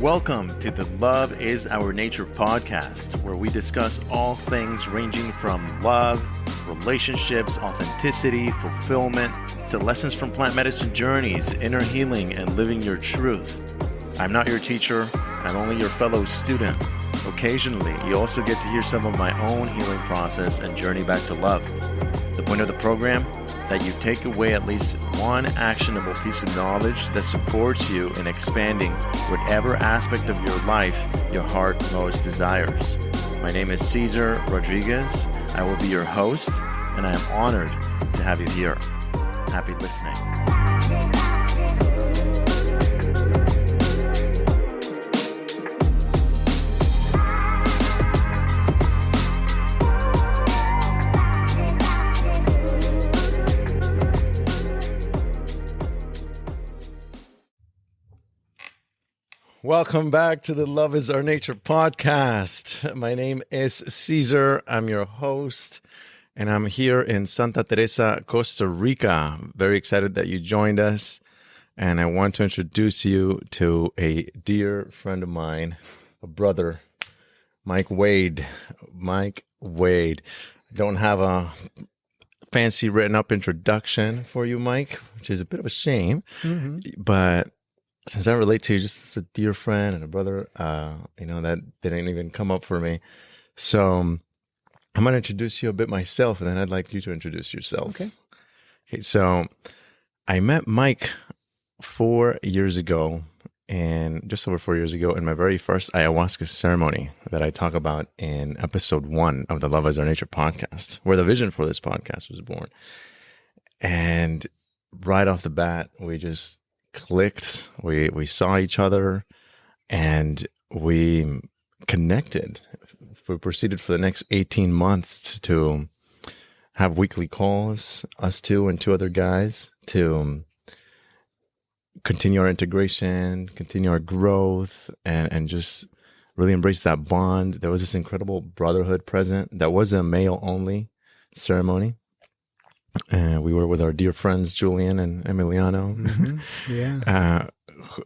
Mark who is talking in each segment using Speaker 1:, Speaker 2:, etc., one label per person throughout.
Speaker 1: Welcome to the Love is Our Nature podcast, where we discuss all things ranging from love, relationships, authenticity, fulfillment, to lessons from plant medicine journeys, inner healing, and living your truth. I'm not your teacher, I'm only your fellow student. Occasionally, you also get to hear some of my own healing process and journey back to love. The point of the program? That you take away at least one actionable piece of knowledge that supports you in expanding whatever aspect of your life your heart most desires. My name is Cesar Rodriguez. I will be your host, and I am honored to have you here. Happy listening. Welcome back to the Love is Our Nature podcast. My name is Cesar. I'm your host, and I'm here in Santa Teresa, Costa Rica. Very excited that you joined us, and I want to introduce you to a dear friend of mine, a brother, Mike Wade. Mike Wade. I don't have a fancy written up introduction for you, Mike, which is a bit of a shame, but since I relate to you just as a dear friend and a brother, that didn't even come up for me. So I'm going to introduce you a bit myself, and then I'd like you to introduce yourself. Okay, so I met Mike 4 years ago, and just over 4 years ago, in my very first Ayahuasca ceremony that I talk about in episode 1 of the Love is Our Nature podcast, where the vision for this podcast was born. And right off the bat, we just clicked. We saw each other and we connected. We proceeded for the next 18 months to have weekly calls, us two and two other guys, to continue our integration, continue our growth, and just really embrace that bond. There was this incredible brotherhood present. That was a male only ceremony. And we were with our dear friends, Julian and Emiliano.
Speaker 2: Yeah.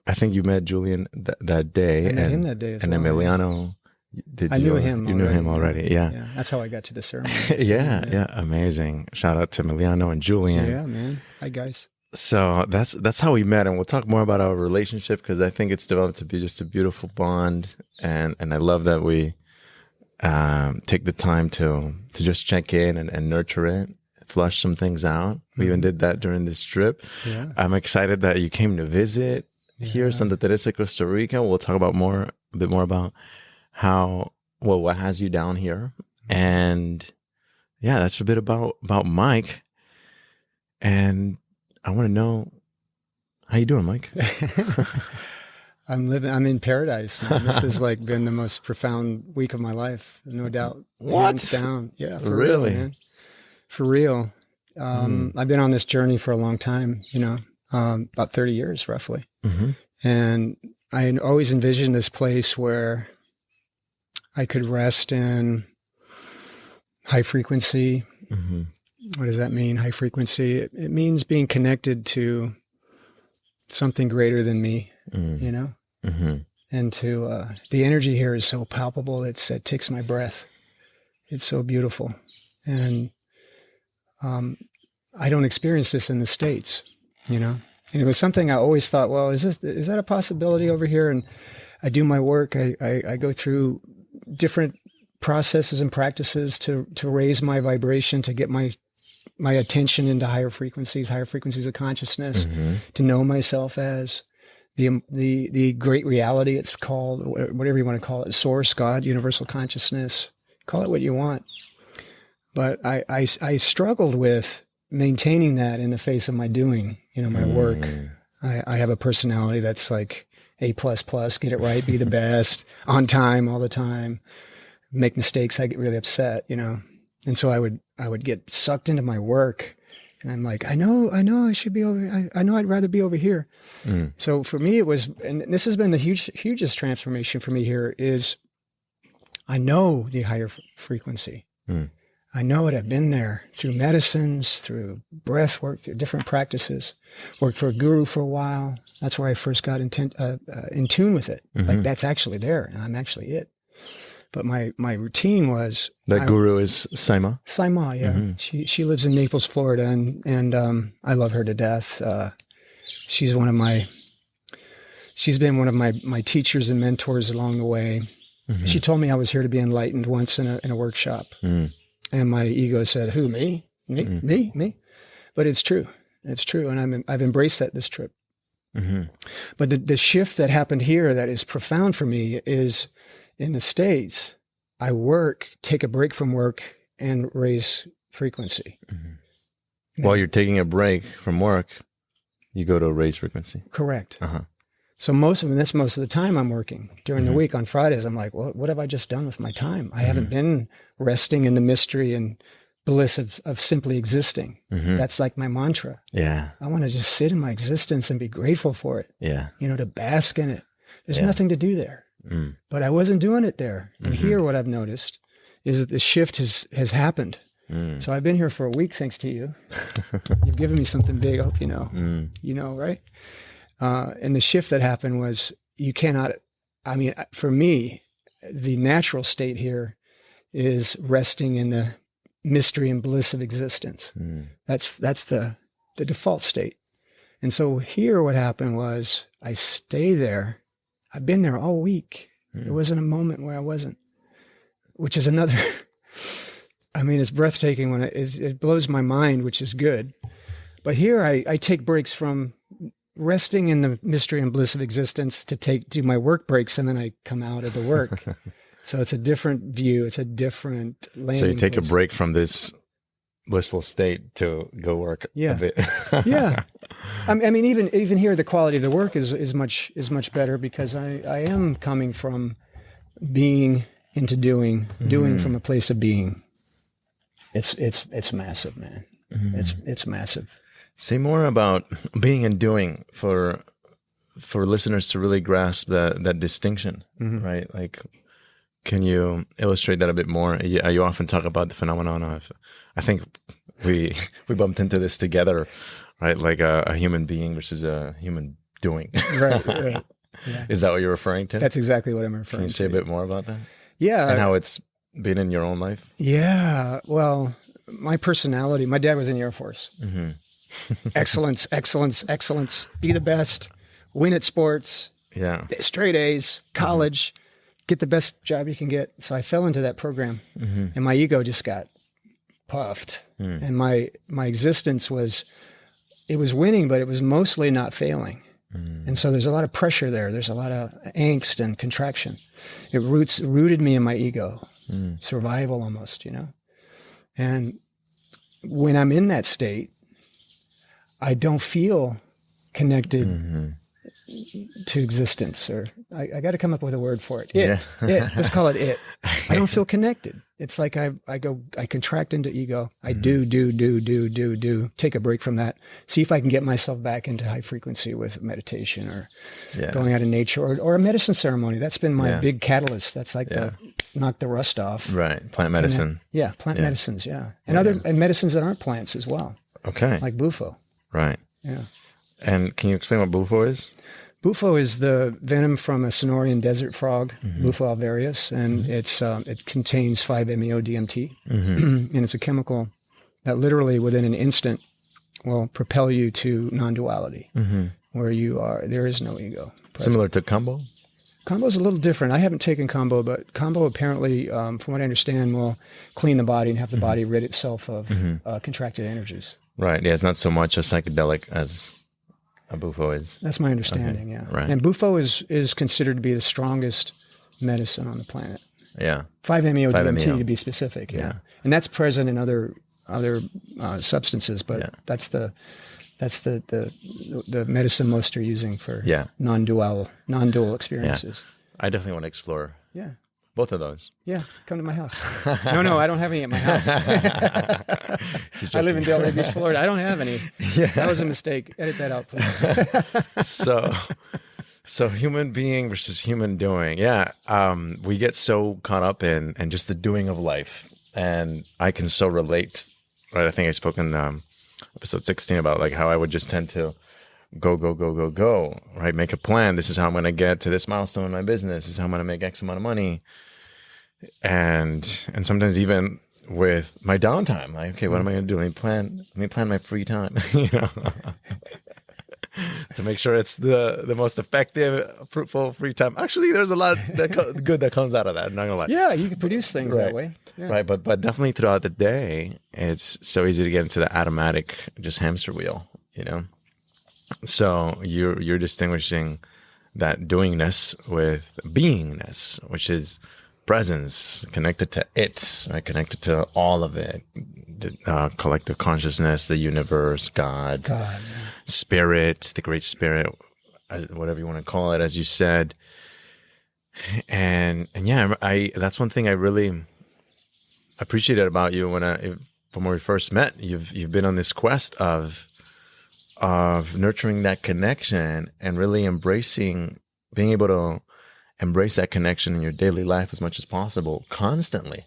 Speaker 1: I think you met Julian that day.
Speaker 2: I met him that day as well.
Speaker 1: And Emiliano,
Speaker 2: I knew him
Speaker 1: You knew him already, yeah.
Speaker 2: That's how I got to the ceremony.
Speaker 1: Yeah, amazing. Shout out to Emiliano and Julian.
Speaker 2: Yeah, man. Hi, guys.
Speaker 1: So that's how we met, and we'll talk more about our relationship because I think it's developed to be just a beautiful bond, and I love that we take the time to just check in and nurture it. Flush some things out. We even did that during this trip. Yeah. I'm excited that you came to visit here, Santa Teresa, Costa Rica. We'll talk about a bit more about what has you down here. And yeah, that's a bit about Mike. And I want to know, how you doing, Mike?
Speaker 2: I'm in paradise, man. This has been the most profound week of my life, no doubt.
Speaker 1: What?
Speaker 2: Hands down. Yeah, for
Speaker 1: really?
Speaker 2: Real, man. For real. I've been on this journey for a long time, about 30 years roughly. Mm-hmm. And I always envisioned this place where I could rest in high frequency. Mm-hmm. What does that mean, high frequency? It means being connected to something greater than me, Mm-hmm. And to the energy here is so palpable, it takes my breath. It's so beautiful. And I don't experience this in the States, and it was something I always thought, well, is that a possibility over here? And I do my work. I go through different processes and practices to raise my vibration, to get my attention into higher frequencies of consciousness, to know myself as the great reality. It's called, whatever you want to call it, source, God, universal consciousness, call it what you want. But I struggled with maintaining that in the face of my doing, my work. I have a personality that's like A++, get it right, be the best, on time all the time. Make mistakes, I get really upset, And so I would get sucked into my work, and I'm like, I know I should be over here. I know I'd rather be over here. So for me it was, and this has been the hugest transformation for me here, is I know the higher frequency. I know it. I've been there through medicines, through breath work, through different practices. Worked for a guru for a while. That's where I first got in tune with it. Like that's actually there, and I'm actually it. But my routine was
Speaker 1: Guru is Saima.
Speaker 2: Saima, yeah. She lives in Naples, Florida, and I love her to death. She's been one of my teachers and mentors along the way. She told me I was here to be enlightened once in a workshop. And my ego said, who, me? Me? But it's true. It's true. And I've embraced that this trip. But the shift that happened here that is profound for me is in the States, I take a break from work and raise frequency.
Speaker 1: While you're taking a break from work, you go to raise frequency.
Speaker 2: Correct. So most of the time I'm working. During the week on Fridays, I'm like, well, what have I just done with my time? I haven't been resting in the mystery and bliss of simply existing. That's like my mantra.
Speaker 1: Yeah.
Speaker 2: I want to just sit in my existence and be grateful for it.
Speaker 1: Yeah.
Speaker 2: To bask in it. There's nothing to do there. But I wasn't doing it there. And here what I've noticed is that the shift has happened. So I've been here for a week thanks to you. You've given me something big. I hope you know. You know, right? And the shift that happened was for me, the natural state here is resting in the mystery and bliss of existence. That's the default state. And so here what happened was I stay there. I've been there all week. There wasn't a moment where I wasn't, which is another, it's breathtaking when it blows my mind, which is good. But here I take breaks from resting in the mystery and bliss of existence to do my work breaks, and then I come out of the work. So it's a different view. It's a different landing.
Speaker 1: So you take a break from this blissful state to go work a bit.
Speaker 2: Yeah. Even here, the quality of the work is much better because I am coming from being into doing from a place of being. It's massive, man. It's massive.
Speaker 1: Say more about being and doing for listeners to really grasp that distinction, right? Like, can you illustrate that a bit more? You often talk about the phenomenon of, I think we bumped into this together, right? Like a human being versus a human doing.
Speaker 2: Right. Yeah.
Speaker 1: Is that what you're referring to?
Speaker 2: That's exactly what I'm referring to.
Speaker 1: Can you say a bit more about that?
Speaker 2: Yeah.
Speaker 1: And how it's been in your own life?
Speaker 2: Yeah. Well, my personality, my dad was in the Air Force. Excellence. Be the best. Win at sports.
Speaker 1: Yeah.
Speaker 2: Straight A's. College. Get the best job you can get. So I fell into that program, and my ego just got puffed. And my existence was winning, but it was mostly not failing. And so there's a lot of pressure there. There's a lot of angst and contraction. It rooted me in my ego, survival almost, And when I'm in that state, I don't feel connected to existence, or I got to come up with a word for it. It. Let's call it it. I don't feel connected. It's like I contract into ego. I do. Take a break from that. See if I can get myself back into high frequency with meditation or going out in nature or a medicine ceremony. That's been my big catalyst. That's like knock the rust off.
Speaker 1: Right. Plant medicine.
Speaker 2: Plant medicines. Yeah. And medicines that aren't plants as well.
Speaker 1: Okay.
Speaker 2: Like bufo.
Speaker 1: Right.
Speaker 2: Yeah.
Speaker 1: And can you explain what bufo is?
Speaker 2: Bufo is the venom from a Sonoran desert frog, Bufo alvarius, and it contains 5-MeO-DMT, and it's a chemical that literally within an instant will propel you to non-duality, where there is no ego present.
Speaker 1: Similar to Kambo?
Speaker 2: Kambo is a little different. I haven't taken Kambo, but Kambo apparently, from what I understand, will clean the body and have the body rid itself of contracted energies.
Speaker 1: Right. Yeah, it's not so much a psychedelic as a bufo is.
Speaker 2: That's my understanding, yeah.
Speaker 1: Right.
Speaker 2: And bufo is considered to be the strongest medicine on the planet.
Speaker 1: Yeah.
Speaker 2: 5-MeO-DMT to be specific, yeah. And that's present in other substances, but that's the medicine most are using for non-dual experiences.
Speaker 1: Yeah. I definitely want to explore both of those.
Speaker 2: Yeah, come to my house. No, I don't have any at my house. I live in Delray Beach, Florida. I don't have any. That was a mistake. Edit that out, please.
Speaker 1: So human being versus human doing. Yeah. We get so caught up in just the doing of life. And I can so relate, right? I think I spoke in episode 16 about like how I would just tend to go, right? Make a plan. This is how I'm going to get to this milestone in my business. This is how I'm going to make X amount of money. And sometimes even with my downtime, like, okay, what am I going to do? Let me plan my free time, you know, to make sure it's the most effective, fruitful free time. Actually, there's a lot good that comes out of that. I'm not gonna lie.
Speaker 2: Yeah, you can produce things that way. Yeah.
Speaker 1: Right, but definitely throughout the day, it's so easy to get into the automatic, just hamster wheel, you know. So you're distinguishing that doingness with beingness, which is presence, connected to it, right? Connected to all of it, the collective consciousness, the universe, God, spirit, the great spirit, whatever you want to call it, as you said. And yeah, that's one thing I really appreciated about you from when we first met. You've been on this quest of nurturing that connection and really being able to embrace that connection in your daily life as much as possible, constantly.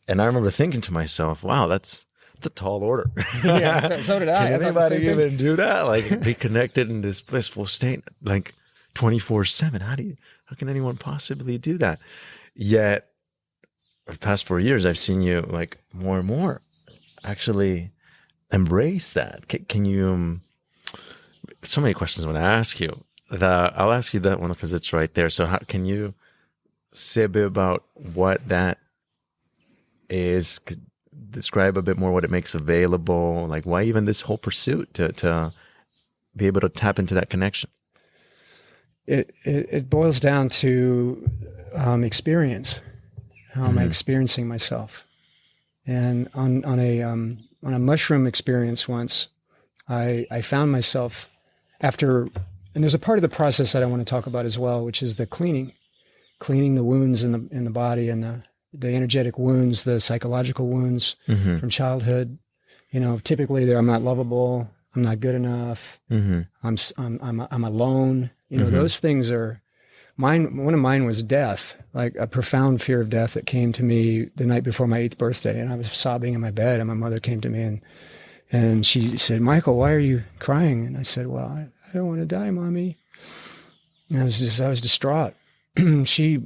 Speaker 1: And I remember thinking to myself, wow, that's a tall order.
Speaker 2: Yeah, so did I.
Speaker 1: Can anybody even do that? Like, be connected in this blissful state, like 24/7. How can anyone possibly do that? Yet, for the past 4 years, I've seen you like more and more actually embrace that. Can you? So many questions I want to ask you. I'll ask you that one because it's right there. So how can you say a bit about what that is? Describe a bit more what it makes available. Like, why even this whole pursuit to be able to tap into that connection?
Speaker 2: It boils down to experience. How am I experiencing myself? And on a mushroom experience once, I found myself after. And there's a part of the process that I want to talk about as well, which is the cleaning the wounds in the body, and the energetic wounds, the psychological wounds from childhood. You know, typically I'm not lovable, I'm not good enough, I'm alone. You know, those things are mine. One of mine was death, like a profound fear of death that came to me the night before my 8th birthday, and I was sobbing in my bed, and my mother came to me and she said, "Michael, why are you crying?" And I said, "Well, I don't want to die, Mommy." And I was distraught. She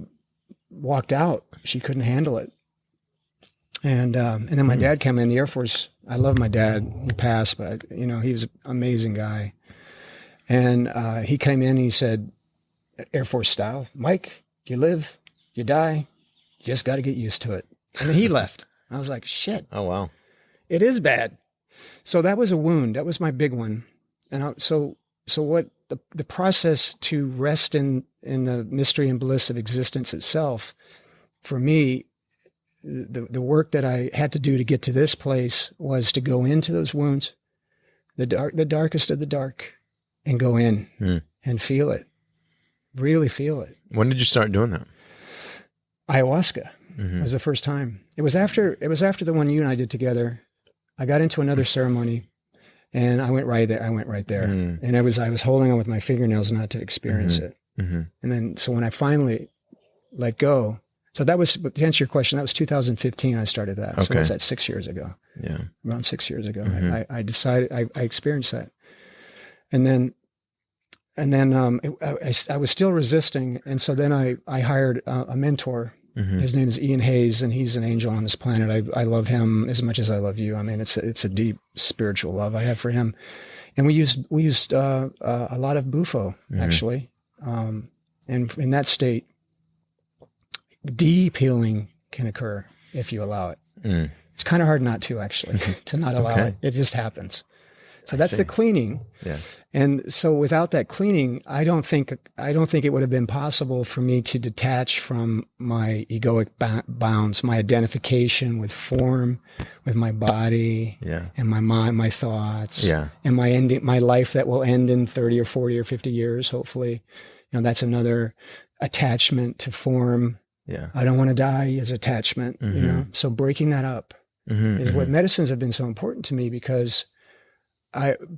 Speaker 2: walked out. She couldn't handle it. And then my dad came in the Air Force. I love my dad. He passed, but he was an amazing guy. And he came in and he said, Air Force style, "Mike, you live, you die, you just got to get used to it." And then he left. I was like, shit.
Speaker 1: Oh, wow.
Speaker 2: It is bad. So that was a wound. That was my big one. And so what the process to rest in the mystery and bliss of existence itself, for me, the work that I had to do to get to this place was to go into those wounds, the darkest of the dark, and go in and feel it, really feel it.
Speaker 1: When did you start doing that?
Speaker 2: Ayahuasca was the first time. It was after the one you and I did together. I got into another ceremony, and I went right there. And I was holding on with my fingernails not to experience it. And then, so when I finally let go, so that was, to answer your question, that was 2015. I started that. So what's that, 6 years ago?
Speaker 1: Yeah.
Speaker 2: Around 6 years ago. I decided, I experienced that. And then I was still resisting. And so then I hired a mentor. His name is Ian Hayes, and he's an angel on this planet. I love him as much as I love you. I mean, it's a deep spiritual love I have for him. And we used a lot of Bufo, actually. And in that state, deep healing can occur if you allow it. It's kind of hard not to, actually, to not allow it. It just happens. So that's the cleaning. Yeah. And so without that cleaning, I don't think it would have been possible for me to detach from my egoic bounds, my identification with form, with my body, and my mind, my thoughts, and my life that will end in 30 or 40 or 50 years, hopefully. That's another attachment to form. Yeah. I don't want to die as attachment, So breaking that up is what medicines have been so important to me, because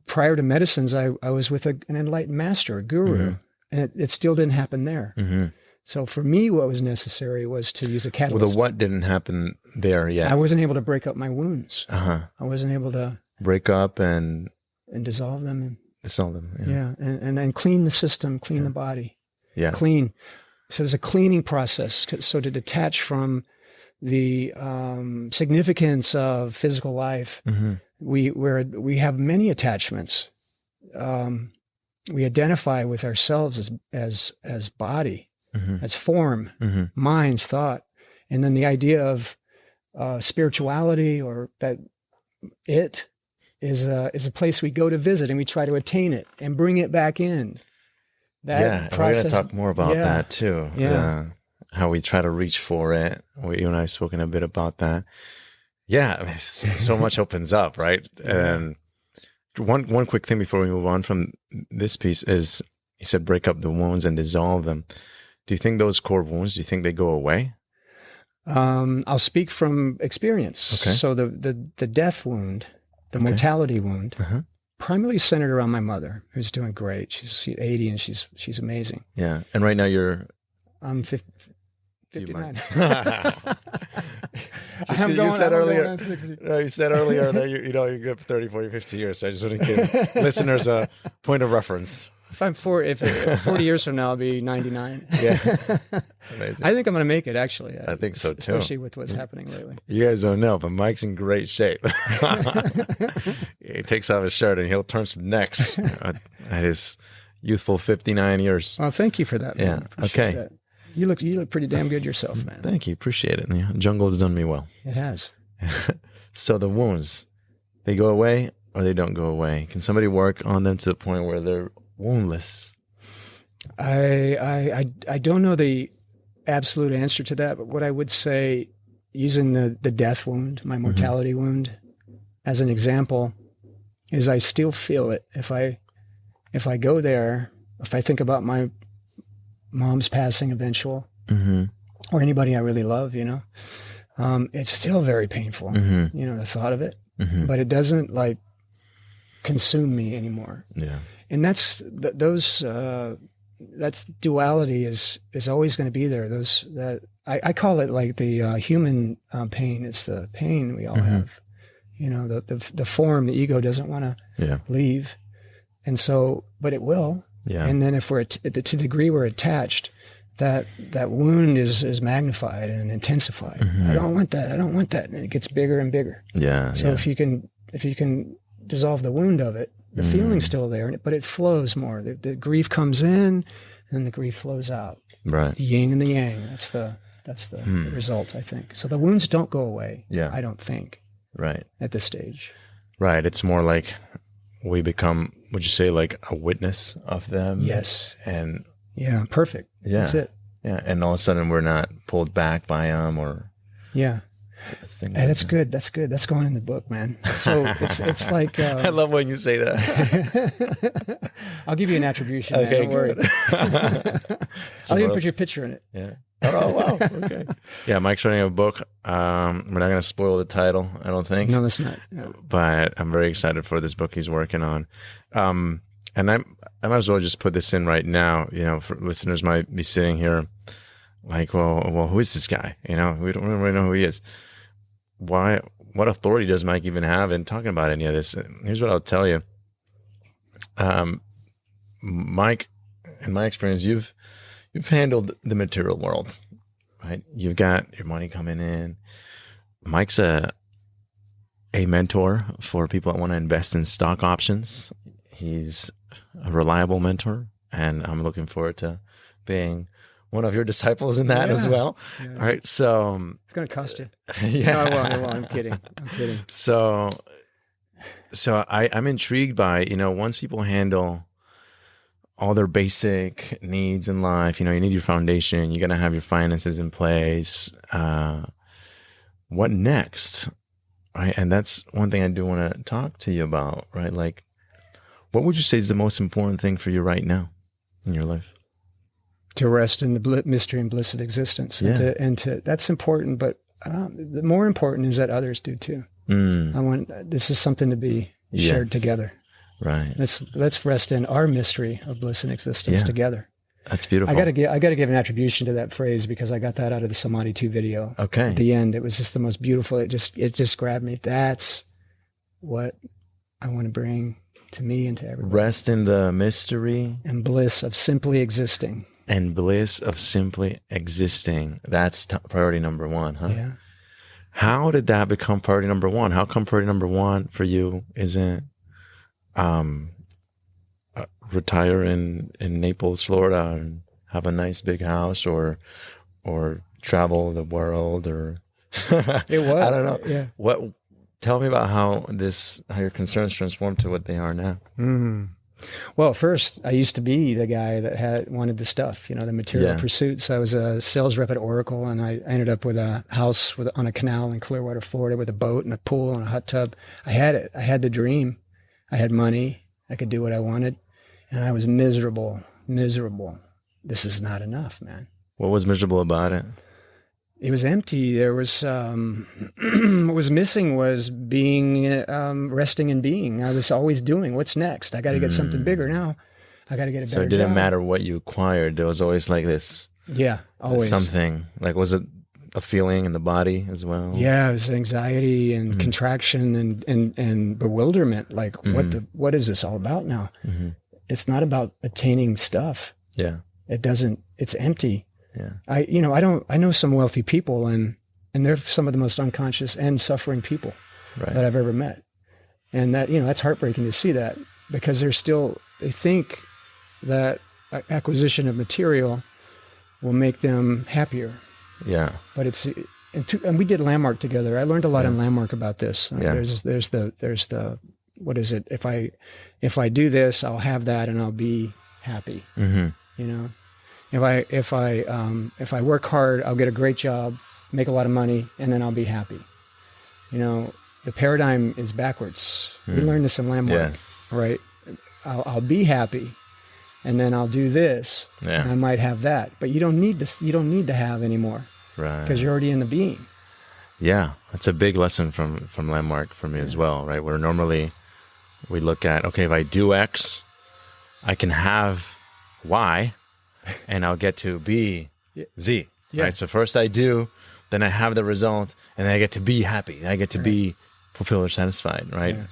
Speaker 2: prior to medicines, I was with an enlightened master, a guru, and it still didn't happen there. So for me, what was necessary was to use a
Speaker 1: Well,
Speaker 2: catalyst.
Speaker 1: the what didn't happen there yet.
Speaker 2: I wasn't able to break up my wounds.
Speaker 1: Uh-huh.
Speaker 2: I wasn't able to
Speaker 1: Break up and
Speaker 2: dissolve them.
Speaker 1: dissolve them.
Speaker 2: Yeah. And then clean the system, clean the body,
Speaker 1: Yeah.
Speaker 2: clean. So there's a cleaning process. So to detach from the significance of physical life,
Speaker 1: Mm-hmm.
Speaker 2: we have many attachments. We identify with ourselves as body,
Speaker 1: Mm-hmm.
Speaker 2: as form,
Speaker 1: Mm-hmm.
Speaker 2: minds, thought, and then the idea of spirituality, or that it is a place we go to visit and we try to attain it and bring it back in. That
Speaker 1: Yeah, and we're going
Speaker 2: process,
Speaker 1: to talk more about
Speaker 2: yeah,
Speaker 1: that too.
Speaker 2: yeah.
Speaker 1: How we try to reach for it. You and I have spoken a bit about that. Yeah, I mean, so much opens up, right? And one quick thing before we move on from this piece is, you said break up the wounds and dissolve them. Do you think those core wounds, do you think they go away?
Speaker 2: I'll speak from experience.
Speaker 1: Okay.
Speaker 2: So the death wound, the mortality wound,
Speaker 1: Uh-huh.
Speaker 2: primarily centered around my mother, who's doing great. She's 80 and she's amazing.
Speaker 1: Yeah. And right now you're...
Speaker 2: I'm
Speaker 1: you
Speaker 2: 59.
Speaker 1: might- You said earlier that you're good for 30, 40, 50 years. So I just want to give listeners a point of reference.
Speaker 2: If 40 years from now, I'll be 99.
Speaker 1: Yeah. Amazing.
Speaker 2: I think I'm going to make it, actually.
Speaker 1: I think so, too.
Speaker 2: Especially with what's happening lately.
Speaker 1: You guys don't know, but Mike's in great shape. He takes off his shirt and he'll turn some necks at his youthful 59 years.
Speaker 2: Well, thank you for that, man.
Speaker 1: Yeah.
Speaker 2: I appreciate
Speaker 1: Okay.
Speaker 2: that. You look pretty damn good yourself, man.
Speaker 1: Thank you. Appreciate it. The jungle has done me well.
Speaker 2: It has.
Speaker 1: So the wounds, they go away or they don't go away? Can somebody work on them to the point where they're woundless?
Speaker 2: I don't know the absolute answer to that, but what I would say, using the death wound, my mortality wound, as an example, is I still feel it. If I go there, if I think about my mom's passing eventual, or anybody I really love, it's still very painful, the thought of it, but it doesn't like consume me anymore.
Speaker 1: Yeah.
Speaker 2: And that's duality is always going to be there. I call it like the human pain. It's the pain we all have, the form, the ego doesn't want to leave. And so, but it will.
Speaker 1: Yeah.
Speaker 2: And then if we're to the degree we're attached, that wound is magnified and intensified. I don't want that. And it gets bigger and bigger.
Speaker 1: Yeah.
Speaker 2: So if you can dissolve the wound of it, the feeling's still there, but it flows more. The grief comes in, and then the grief flows out.
Speaker 1: Right.
Speaker 2: The yin and the yang. That's the result, I think. So the wounds don't go away.
Speaker 1: Yeah.
Speaker 2: I don't think.
Speaker 1: Right.
Speaker 2: At this stage.
Speaker 1: Right. It's more like we become, would you say, like a witness of them?
Speaker 2: Yes.
Speaker 1: And
Speaker 2: yeah, perfect.
Speaker 1: Yeah.
Speaker 2: That's it.
Speaker 1: Yeah. And all of a sudden we're not pulled back by them or.
Speaker 2: Yeah.
Speaker 1: Things
Speaker 2: And that's good. That's good. That's going in the book, man. So it's like
Speaker 1: I love when you say that.
Speaker 2: I'll give you an attribution.
Speaker 1: Okay,
Speaker 2: man. Don't worry. I'll even put your picture in it.
Speaker 1: Yeah. Oh wow. Okay. Yeah, Mike's writing a book. We're not going to spoil the title, I don't think.
Speaker 2: No, that's not. No.
Speaker 1: But I'm very excited for this book he's working on. And I might as well just put this in right now. For listeners might be sitting here like, well, who is this guy? We don't really know who he is. What authority does Mike even have in talking about any of this? Here's what I'll tell you. Mike, in my experience, you've handled the material world, right? You've got your money coming in. Mike's a mentor for people that want to invest in stock options. He's a reliable mentor, and I'm looking forward to being one of your disciples in that as well. Yeah. All right. So
Speaker 2: it's going to cost you.
Speaker 1: Yeah.
Speaker 2: No, I won't. I'm kidding.
Speaker 1: So I'm intrigued by, once people handle all their basic needs in life, you need your foundation, you're going to have your finances in place. What next? Right. And that's one thing I do want to talk to you about, right? Like, what would you say is the most important thing for you right now in your life?
Speaker 2: To rest in the mystery and bliss of existence.
Speaker 1: Yeah.
Speaker 2: And to that's important, but the more important is that others do too. This is something to be shared together.
Speaker 1: Right.
Speaker 2: Let's rest in our mystery of bliss and existence together.
Speaker 1: That's beautiful.
Speaker 2: I gotta give an attribution to that phrase because I got that out of the Samadhi 2 video.
Speaker 1: Okay.
Speaker 2: At the end, it was just the most beautiful. It just grabbed me. That's what I want to bring to me and to everybody.
Speaker 1: Rest in the mystery
Speaker 2: And bliss of simply existing.
Speaker 1: and bliss of simply existing. That's priority number one, huh?
Speaker 2: Yeah.
Speaker 1: How did that become priority number one? How come priority number one for you isn't retire in Naples, Florida, and have a nice big house, or travel the world, or
Speaker 2: It was.
Speaker 1: I don't know.
Speaker 2: Yeah.
Speaker 1: What? Tell me about how your concerns transformed to what they are now.
Speaker 2: Well, first, I used to be the guy that wanted the stuff, the material pursuits. I was a sales rep at Oracle, and I ended up with a house on a canal in Clearwater, Florida, with a boat and a pool and a hot tub. I had it. I had the dream. I had money. I could do what I wanted, and I was miserable. This is not enough, man.
Speaker 1: What was miserable about it?
Speaker 2: It was empty. There was what was missing was being resting and being. I was always doing what's next. I got to get something bigger now. I got to get a better job.
Speaker 1: So it didn't matter what you acquired. There was always like this.
Speaker 2: Yeah, always
Speaker 1: something. Like, was it a feeling in the body as well?
Speaker 2: Yeah, it was anxiety and contraction and bewilderment. Like, what is this all about now? It's not about attaining stuff.
Speaker 1: Yeah.
Speaker 2: It's empty.
Speaker 1: Yeah.
Speaker 2: I know some wealthy people and they're some of the most unconscious and suffering people that I've ever met. And that's heartbreaking to see that, because they think that acquisition of material will make them happier.
Speaker 1: Yeah.
Speaker 2: But and we did Landmark together. I learned a lot in Landmark about this.
Speaker 1: Yeah.
Speaker 2: There's the, what is it? If I do this, I'll have that and I'll be happy. If I work hard, I'll get a great job, make a lot of money, and then I'll be happy. The paradigm is backwards. We learned this in Landmark, right? I'll be happy, and then I'll do this, and I might have that. But you don't need this. You don't need to have anymore,
Speaker 1: right?
Speaker 2: Because you're already in the being.
Speaker 1: Yeah, that's a big lesson from Landmark for me as well, right? Where normally we look at, okay, if I do X, I can have Y. And I'll get to be Z, right? So first I do, then I have the result, and then I get to be happy. I get to be fulfilled or satisfied, right? Yeah.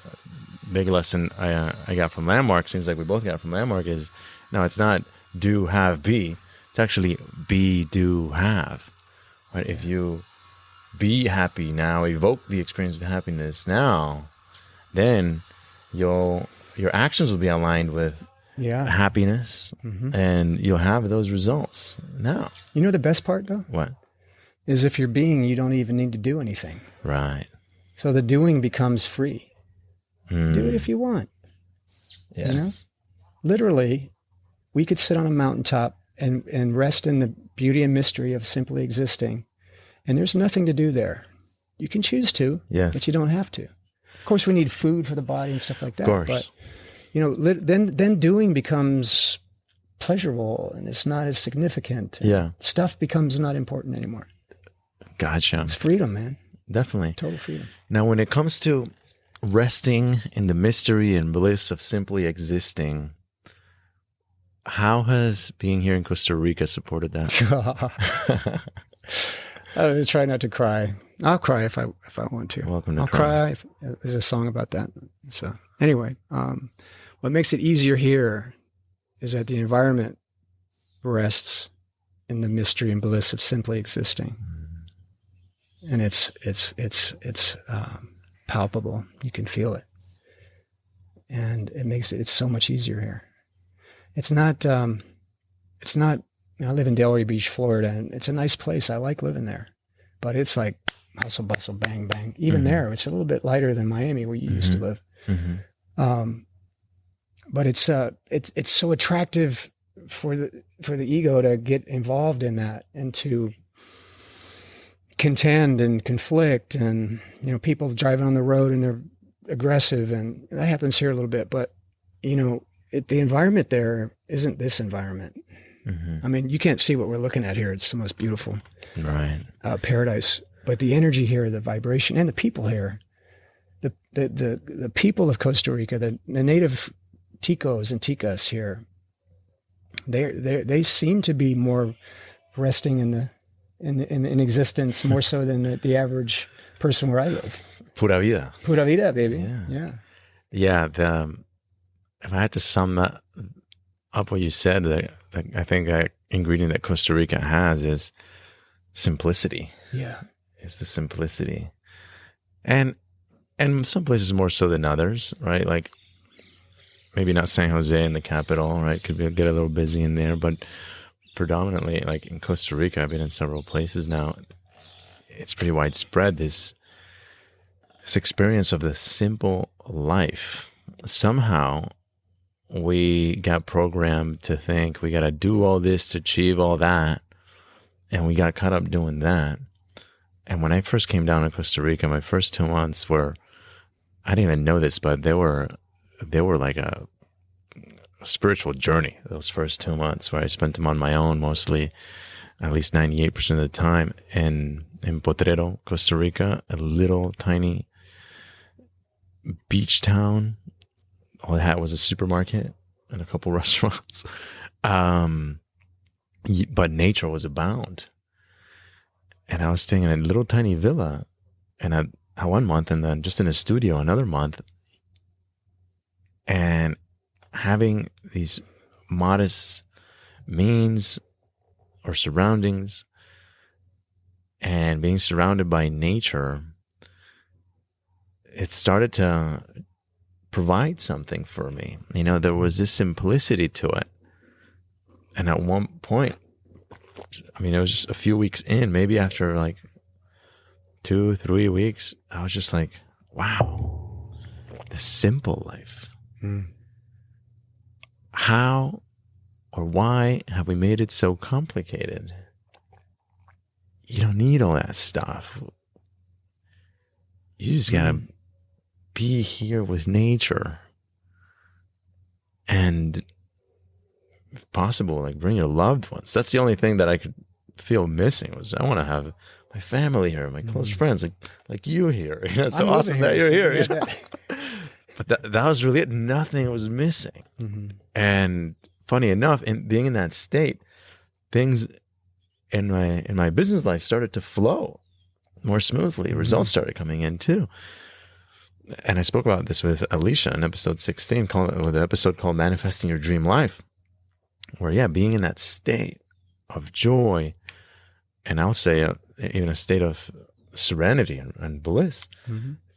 Speaker 1: Big lesson I got from Landmark, seems like we both got from Landmark, is, no, it's not do, have, be. It's actually be, do, have, right? If you be happy now, evoke the experience of happiness now, then your actions will be aligned with happiness, and you'll have those results now.
Speaker 2: The best part, though?
Speaker 1: What?
Speaker 2: Is if you're being, you don't even need to do anything.
Speaker 1: Right.
Speaker 2: So the doing becomes free. Do it if you want.
Speaker 1: Yes.
Speaker 2: Literally, we could sit on a mountaintop and rest in the beauty and mystery of simply existing, and there's nothing to do there. You can choose to, but you don't have to. Of course, we need food for the body and stuff like that.
Speaker 1: Of course.
Speaker 2: But then doing becomes pleasurable and it's not as significant. Stuff becomes not important anymore.
Speaker 1: Gotcha.
Speaker 2: It's freedom, man.
Speaker 1: Definitely.
Speaker 2: Total freedom.
Speaker 1: Now, when it comes to resting in the mystery and bliss of simply existing, how has being here in Costa Rica supported that?
Speaker 2: I try not to cry. I'll cry if I want to.
Speaker 1: Welcome to
Speaker 2: I'll cry. There's a song about that. So anyway, what makes it easier here is that the environment rests in the mystery and bliss of simply existing, and it's palpable. You can feel it, and it makes it's so much easier here. It's not. I live in Delray Beach, Florida, and it's a nice place. I like living there, but it's like hustle, bustle, bang, bang. Even there, it's a little bit lighter than Miami, where you used to live. But it's so attractive for the ego to get involved in that and to contend and conflict, and people driving on the road and they're aggressive, and that happens here a little bit. But the environment there isn't this environment. I mean, you can't see what we're looking at here. It's the most beautiful paradise. But the energy here, the vibration, and the people here, the people of Costa Rica, the native Ticos and Ticas here, they seem to be more resting in existence more so than the average person where I live.
Speaker 1: Pura vida.
Speaker 2: Pura vida, baby.
Speaker 1: Yeah.
Speaker 2: Yeah.
Speaker 1: If I had to sum that up what you said, I think that ingredient that Costa Rica has is simplicity.
Speaker 2: Yeah.
Speaker 1: It's the simplicity. And some places more so than others, right? Like maybe not San Jose in the capital, right? Could get a little busy in there, but predominantly like in Costa Rica, I've been in several places now. It's pretty widespread, this experience of the simple life. Somehow we got programmed to think we got to do all this to achieve all that. And we got caught up doing that. And when I first came down to Costa Rica, my first 2 months were, I didn't even know this, but they were like a spiritual journey, those first 2 months, where I spent them on my own mostly, at least 98% of the time, in Potrero, Costa Rica, a little tiny beach town. All it had was a supermarket and a couple restaurants. But nature was abound. And I was staying in a little tiny villa and 1 month, and then just in a studio another month, and having these modest means or surroundings and being surrounded by nature, it started to provide something for me. You know, there was this simplicity to it. And at one point, I mean, it was just a few weeks in, maybe after like 2-3 weeks, I was just like, wow, the simple life. How or why have we made it so complicated? You don't need all that stuff. You just gotta be here with nature, and if possible, like bring your loved ones. That's the only thing that I could feel missing, was I want to have my family here, my close friends, like you here. You know, it's so awesome that you're here. You know? But that was really it. Nothing was missing. And funny enough, in being in that state, things in my business life started to flow more smoothly. Results started coming in too. And I spoke about this with Alicia in episode 16, with an episode called Manifesting Your Dream Life, where, being in that state of joy, and I'll say even a state of serenity and bliss,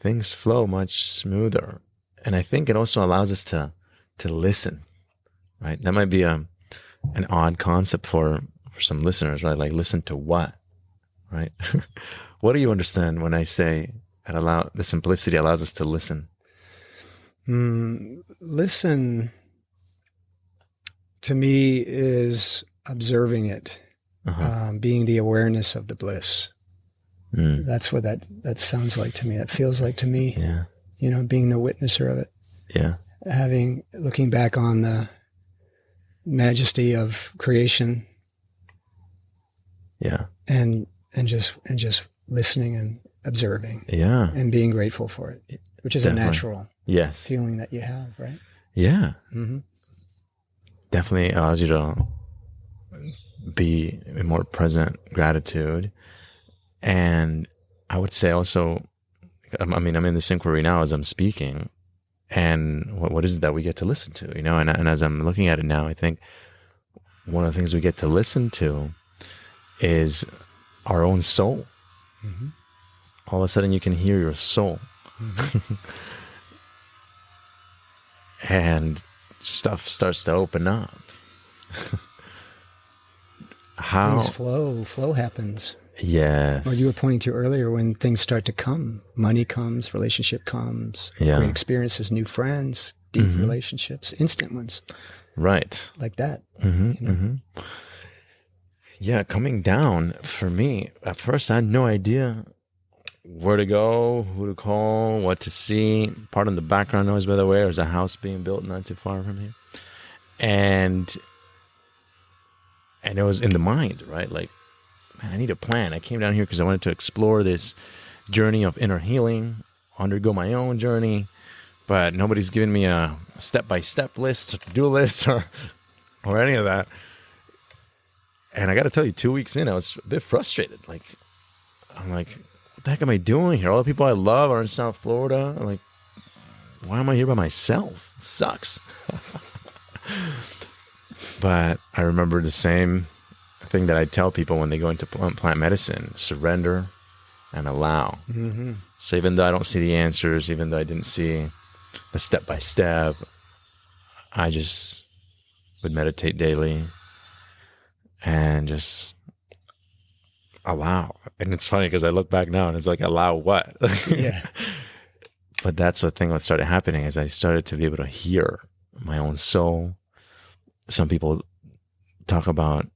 Speaker 1: things flow much smoother. And I think it also allows us to listen, right? That might be an odd concept for some listeners, right? Like, listen to what, right? What do you understand when I say the simplicity allows us to listen?
Speaker 2: Listen, to me, is observing it, being the awareness of the bliss. That's what that sounds like to me. That feels like to me.
Speaker 1: Yeah.
Speaker 2: You know, being the witnesser of it.
Speaker 1: Yeah.
Speaker 2: Looking back on the majesty of creation.
Speaker 1: Yeah.
Speaker 2: And just listening and observing.
Speaker 1: Yeah.
Speaker 2: And being grateful for it, which is
Speaker 1: Definitely.
Speaker 2: a natural feeling that you have, right?
Speaker 1: Yeah. Definitely allows you to be in more present gratitude. And I would say also, I mean, I'm in this inquiry now as I'm speaking, and what is it that we get to listen to, you know? And as I'm looking at it now, I think one of the things we get to listen to is our own soul. All of a sudden you can hear your soul. And stuff starts to open up.
Speaker 2: Things flow happens.
Speaker 1: Yes.
Speaker 2: What you were pointing to earlier, when things start to come, money comes, relationship comes, great experiences, new friends, deep relationships, instant ones.
Speaker 1: Right.
Speaker 2: Like that. You know?
Speaker 1: Yeah, coming down, for me, at first I had no idea where to go, who to call, what to see. Pardon the background noise, by the way. There's a house being built not too far from here. And it was in the mind, right? Like, man, I need a plan. I came down here because I wanted to explore this journey of inner healing, undergo my own journey, but nobody's given me a step-by-step list, to-do list, or or any of that. And I got to tell you, 2 weeks in, I was a bit frustrated. Like, I'm like, what the heck am I doing here? All the people I love are in South Florida. I'm like, why am I here by myself? It sucks. But I remember the same thing that I tell people when they go into plant medicine: surrender and allow.
Speaker 2: Mm-hmm.
Speaker 1: So even though I don't see the answers, even though I didn't see the step by step, I just would meditate daily and just allow. And it's funny because I look back now and it's like, allow what?
Speaker 2: Yeah.
Speaker 1: But that's the thing that started happening, is I started to be able to hear my own soul. Some people talk about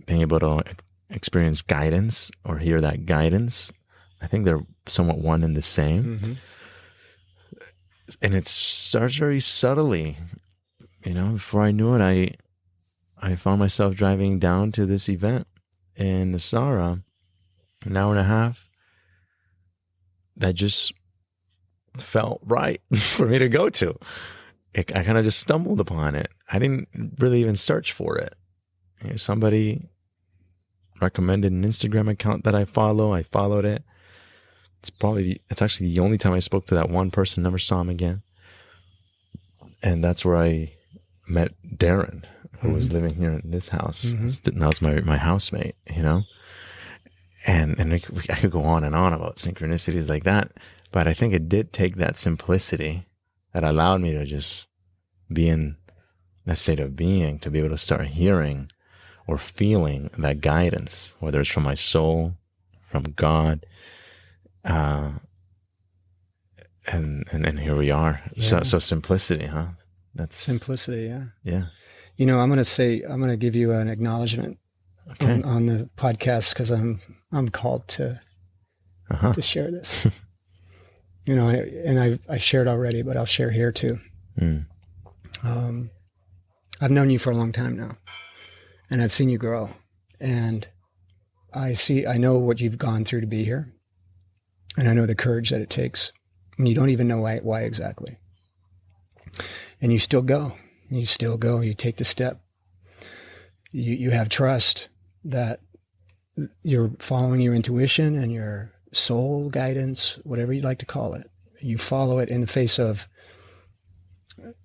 Speaker 1: being able to experience guidance or hear that guidance. I think they're somewhat one and the same.
Speaker 2: Mm-hmm.
Speaker 1: And it starts very subtly. You know, before I knew it, I found myself driving down to this event in Nasara, an hour and a half, that just felt right for me to go to. I kind of just stumbled upon it. I didn't really even search for it. You know, somebody recommended an Instagram account that I follow. I followed it. It's actually the only time I spoke to that one person, never saw him again. And that's where I met Darren, who was living here in this house.
Speaker 2: Mm-hmm.
Speaker 1: That was my housemate, you know? And I could go on and on about synchronicities like that. But I think it did take that simplicity that allowed me to just be in that state of being, to be able to start hearing or feeling that guidance, whether it's from my soul, from God. And here we are.
Speaker 2: Yeah.
Speaker 1: So simplicity, huh? That's
Speaker 2: Simplicity. Yeah.
Speaker 1: Yeah.
Speaker 2: You know, I'm going to give you an acknowledgement
Speaker 1: Okay.
Speaker 2: on the podcast, because I'm called to share this. You know, and I shared already, but I'll share here too.
Speaker 1: Mm.
Speaker 2: I've known you for a long time now, and I've seen you grow, and I know what you've gone through to be here, and I know the courage that it takes, and you don't even know why exactly, and you still go. You take the step. You have trust that you're following your intuition and your soul guidance, whatever you'd like to call it. You follow it in the face of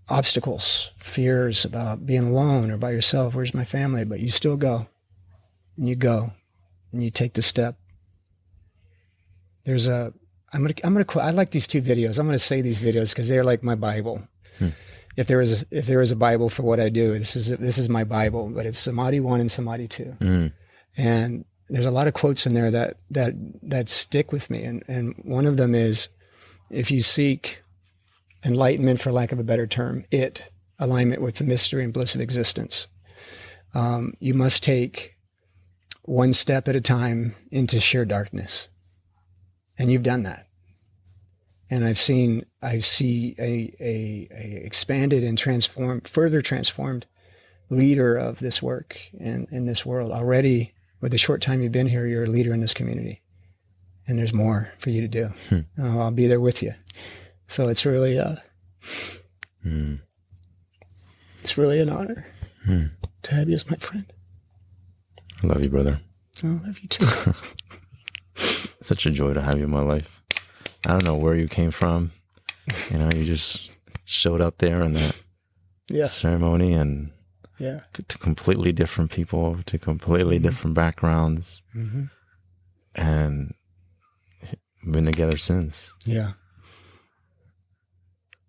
Speaker 2: obstacles, fears about being alone or by yourself. Where's my family? But you still go, and you take the step. I'm gonna quote. I like these two videos. I'm gonna say these videos because they're like my Bible. If there is a Bible for what I do, this is my Bible. But it's Samadhi 1 and Samadhi 2, and there's a lot of quotes in there that stick with me. And one of them is, if you seek enlightenment, for lack of a better term, alignment with the mystery and bliss of existence, you must take one step at a time into sheer darkness. And you've done that. And I see a expanded and further transformed leader of this work in this world. Already, with the short time you've been here, you're a leader in this community. And there's more for you to do. And I'll be there with you. So it's really it's really an honor to have you as my friend.
Speaker 1: I love you, brother.
Speaker 2: I love you too.
Speaker 1: Such a joy to have you in my life. I don't know where you came from. You know, you just showed up there in that ceremony, and to completely different people, to completely different backgrounds, and been together since.
Speaker 2: Yeah.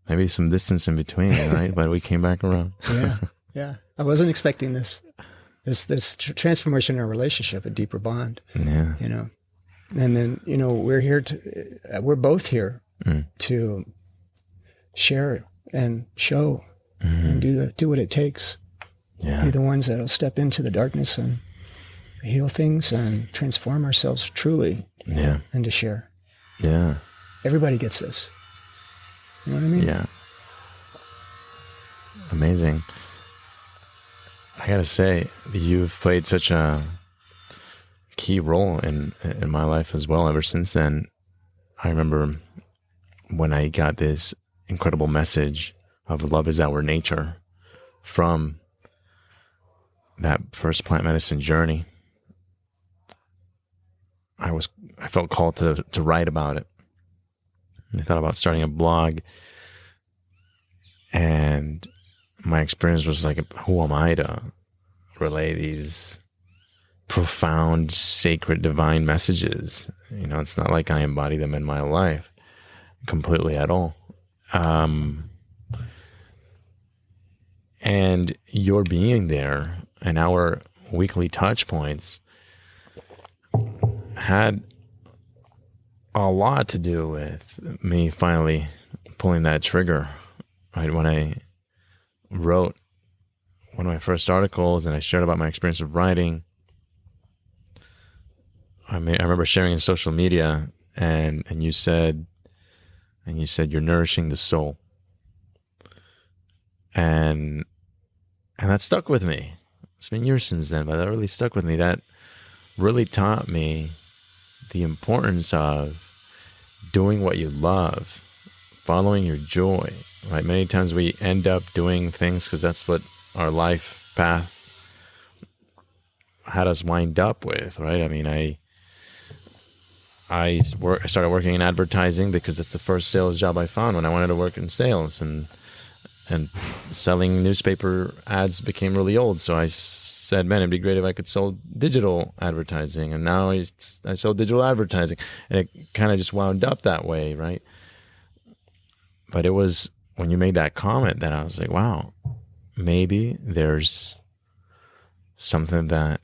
Speaker 1: Maybe some distance in between, right? But we came back around.
Speaker 2: Yeah. I wasn't expecting this transformation in our relationship, a deeper bond.
Speaker 1: Yeah.
Speaker 2: You know, and then, you know, we're both here to share and show and do what it takes.
Speaker 1: Yeah.
Speaker 2: Be the ones that'll step into the darkness and heal things and transform ourselves truly.
Speaker 1: Yeah.
Speaker 2: And to share.
Speaker 1: Yeah.
Speaker 2: Everybody gets this. You know what I mean?
Speaker 1: Yeah. Amazing. I gotta say, you've played such a key role in my life as well. Ever since then, I remember when I got this incredible message of love is our nature from that first plant medicine journey, I felt called to write about it. I thought about starting a blog, and my experience was like, who am I to relay these profound, sacred, divine messages? It's not like I embody them in my life completely at all. And your being there and our weekly touch points had a lot to do with me finally pulling that trigger, right? When I wrote one of my first articles and I shared about my experience of writing, I remember sharing in social media, and you said you're nourishing the soul, and that stuck with me. It's been years since then, but that really stuck with me. That really taught me the importance of doing what you love, following your joy, right? Many times we end up doing things because that's what our life path had us wind up with, right? I mean, I started working in advertising because it's the first sales job I found when I wanted to work in sales, and selling newspaper ads became really old. So I said, man, it'd be great if I could sell digital advertising. And now I sell digital advertising, and it kind of just wound up that way, right? But it was when you made that comment that I was like, wow, maybe there's something that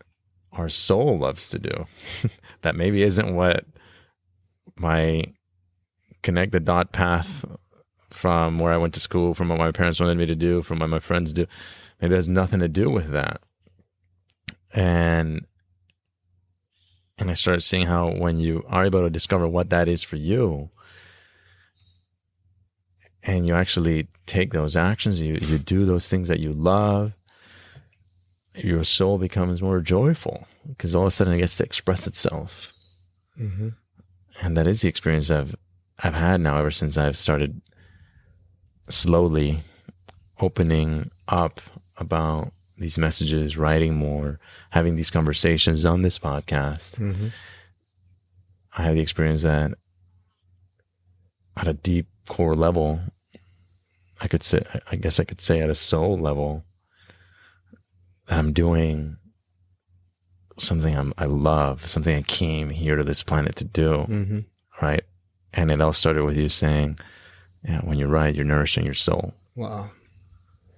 Speaker 1: our soul loves to do that maybe isn't what my connect the dot path from where I went to school, from what my parents wanted me to do, from what my friends do. Maybe it has nothing to do with that. And I started seeing how when you are able to discover what that is for you, and you actually take those actions, you do those things that you love, your soul becomes more joyful because all of a sudden it gets to express itself. Mm-hmm. And that is the experience I've had now ever since I've started slowly opening up about these messages, writing more, having these conversations on this podcast. Mm-hmm. I have the experience that at a deep core level, I guess I could say at a soul level, that I'm doing something I love, something I came here to this planet to do, mm-hmm. right? And it all started with you saying, yeah, when you write, you're nourishing your soul.
Speaker 2: Wow.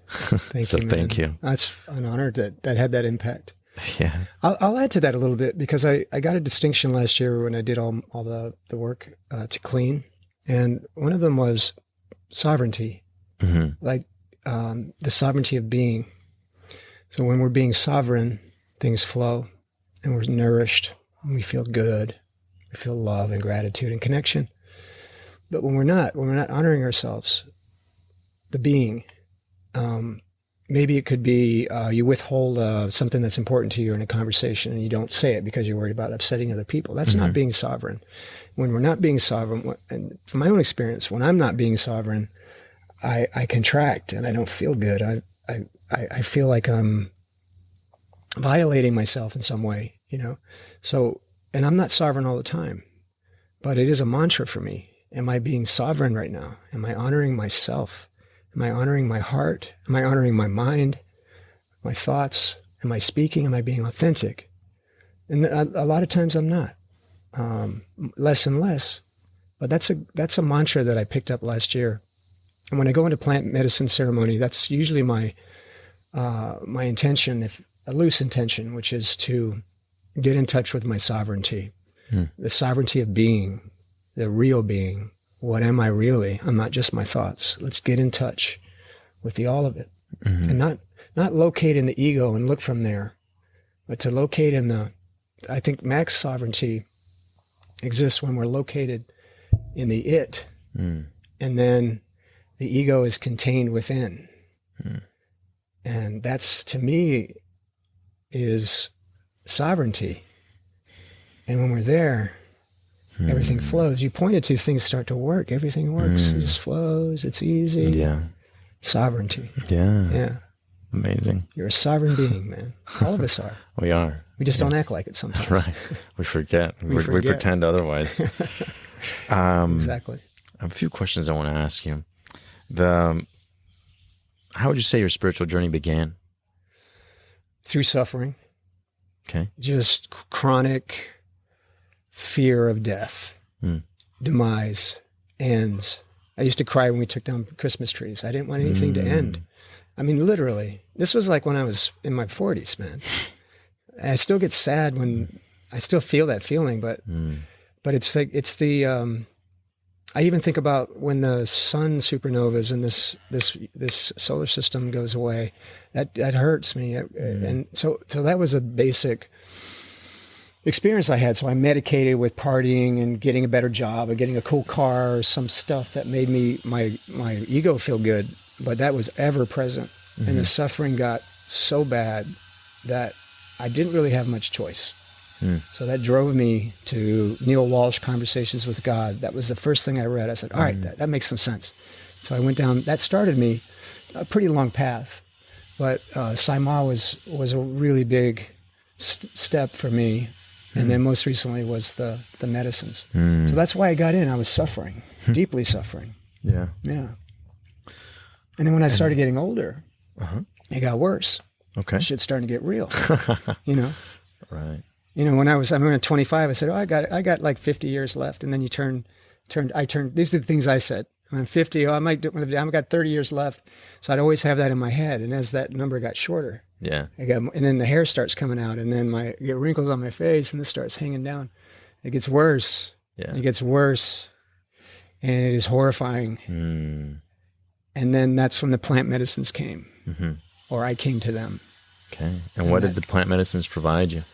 Speaker 2: Thank you, man.
Speaker 1: Thank you.
Speaker 2: That's an honor that had that impact.
Speaker 1: Yeah.
Speaker 2: I'll add to that a little bit because I got a distinction last year when I did all the work to clean. And one of them was sovereignty, mm-hmm. like the sovereignty of being. So when we're being sovereign, things flow and we're nourished and we feel good. We feel love and gratitude and connection. But when we're not honoring ourselves, the being, maybe it could be you withhold something that's important to you in a conversation and you don't say it because you're worried about upsetting other people. That's mm-hmm. not being sovereign. When we're not being sovereign, and from my own experience, when I'm not being sovereign, I contract and I don't feel good. I feel like I'm violating myself in some way, So, and I'm not sovereign all the time, but it is a mantra for me. Am I being sovereign right now? Am I honoring myself? Am I honoring my heart? Am I honoring my mind, my thoughts? Am I speaking? Am I being authentic? And a lot of times I'm not, less and less. But that's a mantra that I picked up last year. And when I go into plant medicine ceremony, that's usually my intention, a loose intention, which is to get in touch with my sovereignty, the sovereignty of being, the real being. What am I really? I'm not just my thoughts. Let's get in touch with the all of it, mm-hmm. and not locate in the ego and look from there, but to locate in I think max sovereignty exists when we're located in the it, and then the ego is contained within. And that's, to me, is sovereignty. And when we're there, everything flows. You pointed to things start to work. Everything works. It just flows. It's easy.
Speaker 1: Yeah.
Speaker 2: Sovereignty.
Speaker 1: Yeah.
Speaker 2: Yeah.
Speaker 1: Amazing.
Speaker 2: You're a sovereign being, man. All of us are.
Speaker 1: We are.
Speaker 2: We just don't act like it sometimes.
Speaker 1: Right. We forget. We pretend otherwise.
Speaker 2: Exactly.
Speaker 1: A few questions I want to ask you. How would you say your spiritual journey began?
Speaker 2: Through suffering.
Speaker 1: Okay.
Speaker 2: Just chronic fear of death, demise, ends. I used to cry when we took down Christmas trees. I didn't want anything to end. I mean, literally. This was like when I was in my 40s, man. I still get sad when I still feel that feeling, but it's like, it's the, I even think about when the sun supernovas and this solar system goes away, that hurts me. And so that was a basic experience I had. So I medicated with partying and getting a better job and getting a cool car or some stuff that made my ego feel good. But that was ever present. And the suffering got so bad that I didn't really have much choice. So that drove me to Neil Walsh, Conversations with God. That was the first thing I read. I said, all right, that makes some sense. So I went down, that started me a pretty long path. But Saima was a really big step for me. And then most recently was the medicines. So that's why I got in. I was suffering, deeply suffering.
Speaker 1: Yeah.
Speaker 2: Yeah. And then when I started getting older, it got worse.
Speaker 1: Okay.
Speaker 2: Shit's starting to get real, you know?
Speaker 1: Right.
Speaker 2: You know, when I was 25, I said, oh, I got like 50 years left. And then you these are the things I said. When I'm 50, I might do it. I've got 30 years left. So I'd always have that in my head. And as that number got shorter, and then the hair starts coming out, and then I get wrinkles on my face, and this starts hanging down. It gets worse. Yeah. It gets worse. And it is horrifying. And then that's when the plant medicines came, or I came to them.
Speaker 1: Okay. And what did the plant medicines provide you?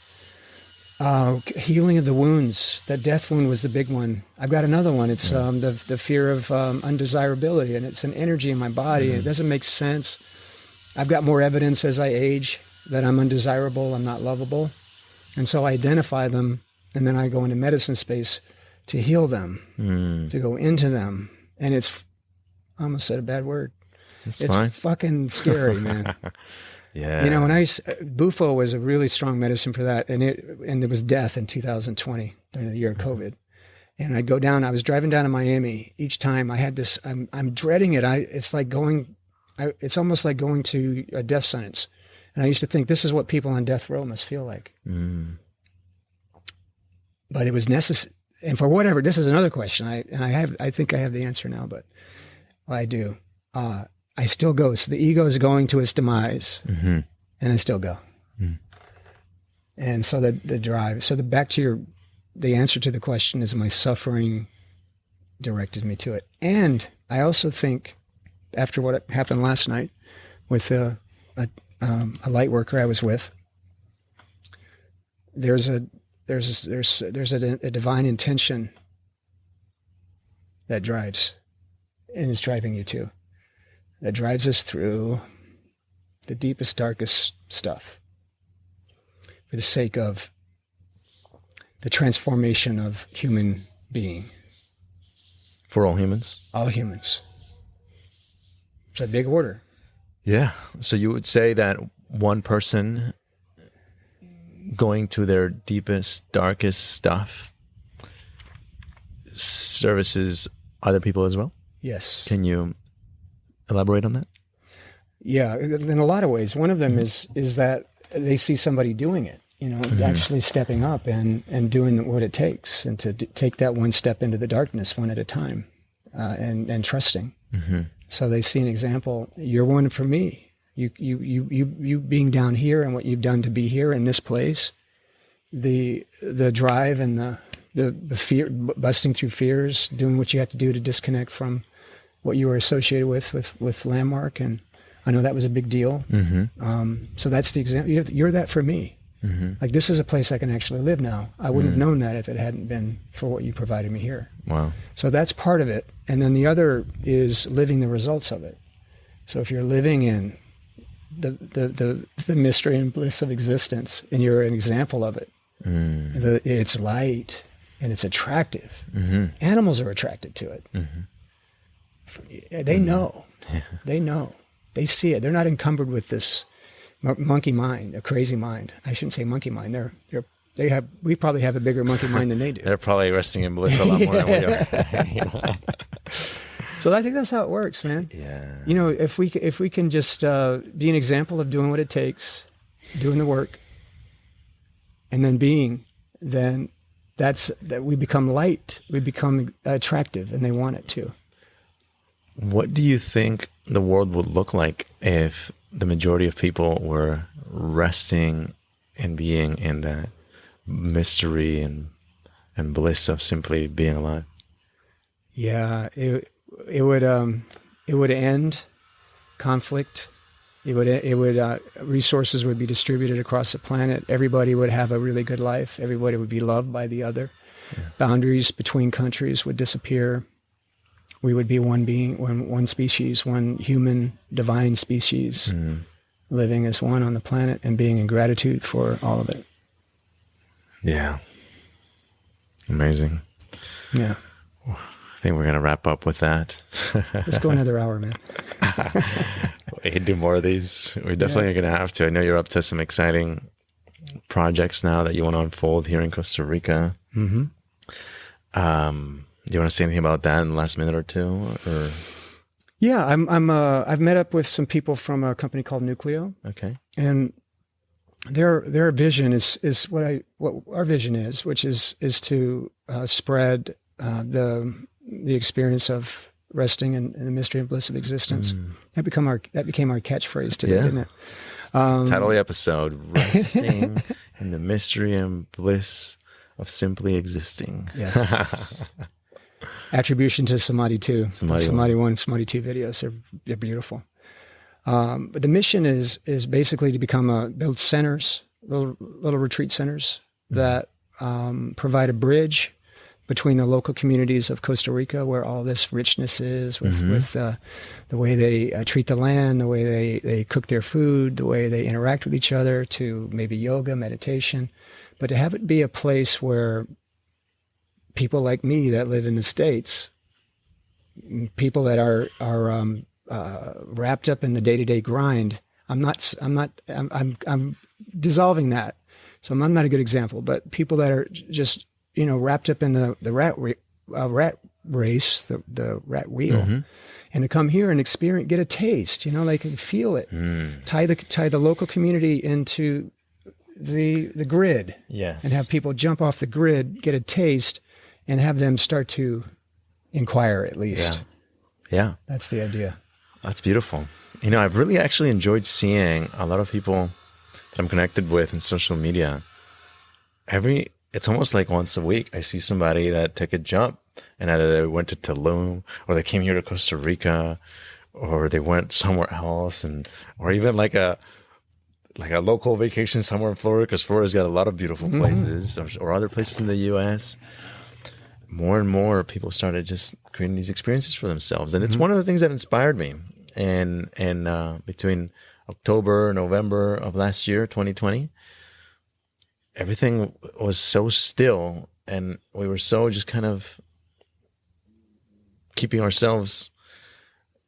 Speaker 2: Healing of the wounds. The death wound was the big one. I've got another one. It's the fear of undesirability, and it's an energy in my body. It doesn't make sense. I've got more evidence as I age that I'm undesirable, I'm not lovable. And so I identify them, and then I go into medicine space to heal them, to go into them. And it's, I almost said a bad word. It's fine. Fucking scary, man.
Speaker 1: Yeah.
Speaker 2: You know, Bufo was a really strong medicine for that. And there was death in 2020 during the year of COVID. And I'd go down, I was driving down to Miami. Each time I had this, I'm dreading it. It's almost like going to a death sentence. And I used to think this is what people on death row must feel like. But it was necessary. And for whatever, this is another question. I think I have the answer now, but I do. I still go. So the ego is going to its demise, and I still go. And so the drive. So back to the answer to the question is my suffering directed me to it. And I also think after what happened last night with a light worker I was with, there's a divine intention that drives and is driving you too. That drives us through the deepest, darkest stuff for the sake of the transformation of human being.
Speaker 1: For all humans?
Speaker 2: All humans. It's a big order.
Speaker 1: Yeah. So you would say that one person going to their deepest, darkest stuff services other people as well?
Speaker 2: Yes.
Speaker 1: Can you elaborate on that?
Speaker 2: Yeah, in a lot of ways. One of them is that they see somebody doing it, actually stepping up and doing what it takes, and to take that one step into the darkness one at a time, and trusting. So they see an example. You're one for me. You being down here and what you've done to be here in this place, the drive and the fear, busting through fears, doing what you have to do to disconnect from what you were associated with Landmark. And I know that was a big deal. So that's the example. You're that for me. Like, this is a place I can actually live now. I wouldn't have known that if it hadn't been for what you provided me here. Wow. So that's part of it. And then the other is living the results of it. So if you're living in the mystery and bliss of existence, and you're an example of it, it's light and it's attractive. Animals are attracted to it. They know. They know. They see it. They're not encumbered with this monkey mind, a crazy mind. I shouldn't say monkey mind. We probably have a bigger monkey mind than they do.
Speaker 1: They're probably resting in bliss a lot more than we are.
Speaker 2: So I think that's how it works, man.
Speaker 1: Yeah.
Speaker 2: If we can just be an example of doing what it takes, doing the work, and then being, then that we become light, we become attractive, and they want it too.
Speaker 1: What do you think the world would look like if the majority of people were resting and being in that mystery and bliss of simply being alive?
Speaker 2: Yeah, it would end conflict. It would resources would be distributed across the planet. Everybody would have a really good life. Everybody would be loved by the other. Yeah. Boundaries between countries would disappear. We would be one being, one species, one human, divine species, living as one on the planet and being in gratitude for all of it.
Speaker 1: Yeah. Amazing.
Speaker 2: Yeah.
Speaker 1: I think we're going to wrap up with that.
Speaker 2: Let's go another hour, man.
Speaker 1: We can do more of these. We definitely are going to have to. I know you're up to some exciting projects now that you want to unfold here in Costa Rica. Mm-hmm. Do you want to say anything about that in the last minute or two? Or?
Speaker 2: Yeah, I've met up with some people from a company called Nucleo.
Speaker 1: Okay.
Speaker 2: And their vision is what our vision is, which is to spread the experience of resting in the mystery and bliss of existence. That became our catchphrase today, didn't it?
Speaker 1: Title of the episode: Resting in the mystery and bliss of simply existing.
Speaker 2: Yes. Attribution to Samadhi 2. Samadhi 1, Samadhi 2 videos. They're beautiful. But the mission is basically to build centers, little retreat centers that provide a bridge between the local communities of Costa Rica, where all this richness is, with the way they treat the land, the way they cook their food, the way they interact with each other, to maybe yoga, meditation, but to have it be a place where people like me that live in the States, people that are wrapped up in the day-to-day grind. I'm dissolving that. So I'm not a good example, but people that are just, wrapped up in the rat race, the rat wheel, and to come here and get a taste, they can feel it, tie the local community into the grid,
Speaker 1: yes,
Speaker 2: and have people jump off the grid, get a taste, and have them start to inquire at least.
Speaker 1: Yeah.
Speaker 2: That's the idea.
Speaker 1: That's beautiful. I've really actually enjoyed seeing a lot of people that I'm connected with in social media. It's almost like once a week, I see somebody that took a jump, and either they went to Tulum, or they came here to Costa Rica, or they went somewhere else, or even like a local vacation somewhere in Florida, because Florida's got a lot of beautiful places, or other places in the U.S. More and more people started just creating these experiences for themselves. And it's one of the things that inspired me. And between October, November of last year, 2020, everything was so still, and we were so just kind of keeping ourselves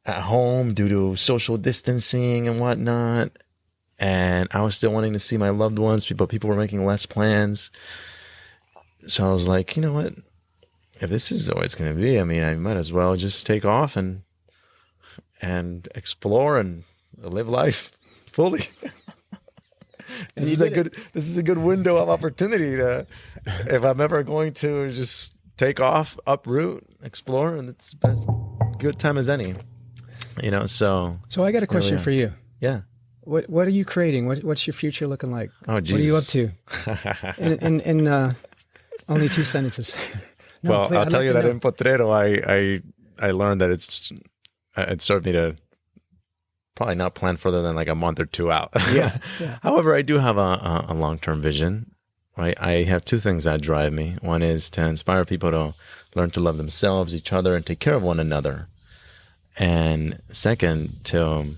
Speaker 1: at home due to social distancing and whatnot. And I was still wanting to see my loved ones, but people were making less plans. So I was like, you know what? If this is the way it's going to be, I might as well just take off and explore and live life fully. This is a good window of opportunity if I'm ever going to just take off, uproot, explore, and it's the best good time as any. So
Speaker 2: I got a question for you.
Speaker 1: Yeah.
Speaker 2: What are you creating? What's your future looking like?
Speaker 1: Oh, Jesus.
Speaker 2: What are you up to? in only 2 sentences. No,
Speaker 1: well, I'll tell you that in Potrero, I learned that it served me to probably not plan further than like a month or 2 out.
Speaker 2: Yeah.
Speaker 1: However, I do have a long-term vision. Right? I have 2 things that drive me. One is to inspire people to learn to love themselves, each other, and take care of one another. And second, to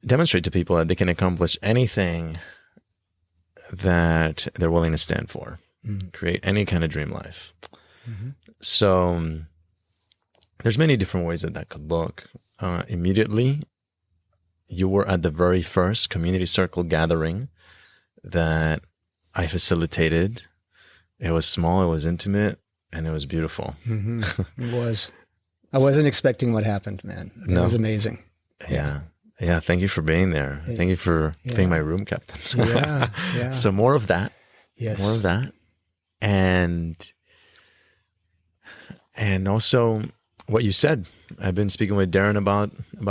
Speaker 1: demonstrate to people that they can accomplish anything that they're willing to stand for. Create any kind of dream life. So there's many different ways that could look. Immediately, you were at the very first community circle gathering that I facilitated. It was small, it was intimate, and it was beautiful.
Speaker 2: It was. I wasn't expecting what happened, man. It was amazing.
Speaker 1: Yeah. Thank you for being there. Thank you for being my room captain.
Speaker 2: Yeah.
Speaker 1: So more of that.
Speaker 2: Yes.
Speaker 1: More of that. And also what you said. I've been speaking with Darren about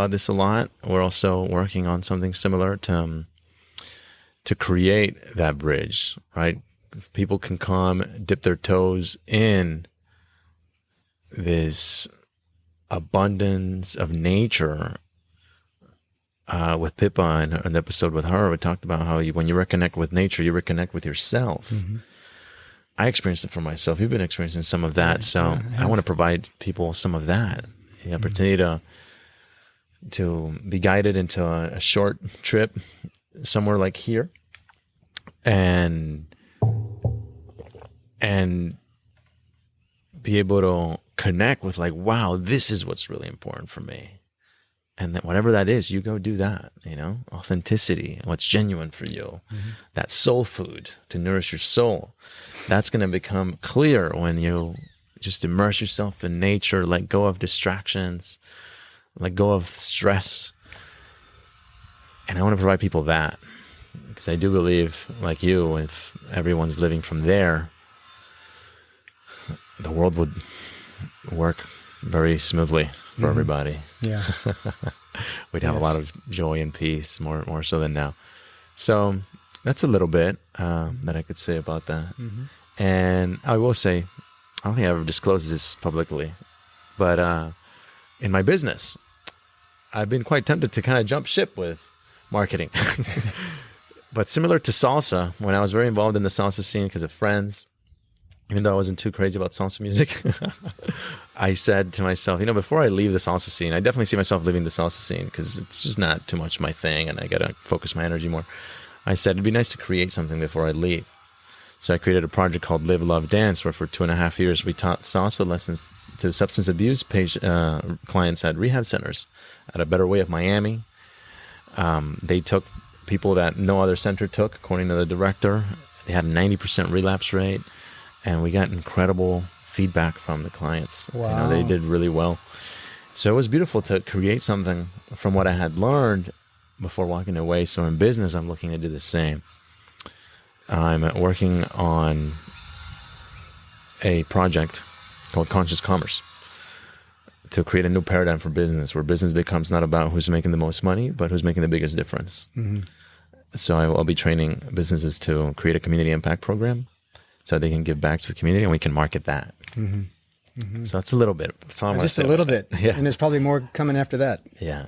Speaker 1: this a lot. We're also working on something similar to create that bridge, right? People can come dip their toes in this abundance of nature. With Pippa in an episode with her, we talked about how when you reconnect with nature, you reconnect with yourself. I experienced it for myself. You've been experiencing some of that. I want to provide people some of that. The opportunity to be guided into a short trip somewhere like here and be able to connect with like, wow, this is what's really important for me. And that whatever that is, you go do that, authenticity, what's genuine for you, that soul food to nourish your soul. That's going to become clear when you just immerse yourself in nature, let go of distractions, let go of stress. And I want to provide people that, because I do believe, like you, if everyone's living from there, the world would work very smoothly for everybody.
Speaker 2: Yeah.
Speaker 1: We'd have a lot of joy and peace, more so than now. So that's a little bit that I could say about that. And I will say, I don't think I ever disclosed this publicly, but in my business, I've been quite tempted to kind of jump ship with marketing. But similar to salsa, when I was very involved in the salsa scene because of friends, even though I wasn't too crazy about salsa music, I said to myself, before I leave the salsa scene, I definitely see myself leaving the salsa scene because it's just not too much my thing and I got to focus my energy more. I said, it'd be nice to create something before I leave. So I created a project called Live, Love, Dance, where for 2.5 years, we taught salsa lessons to substance abuse clients at rehab centers at A Better Way of Miami. They took people that no other center took, according to the director. They had a 90% relapse rate. And we got incredible feedback from the clients.
Speaker 2: Wow.
Speaker 1: They did really well. So it was beautiful to create something from what I had learned before walking away. So in business, I'm looking to do the same. I'm working on a project called Conscious Commerce to create a new paradigm for business, where business becomes not about who's making the most money, but who's making the biggest difference. So I'll be training businesses to create a community impact program, so they can give back to the community and we can market that. So it's a little bit. That's all I want to say.
Speaker 2: Just a little bit.
Speaker 1: Yeah.
Speaker 2: And there's probably more coming after that.
Speaker 1: Yeah.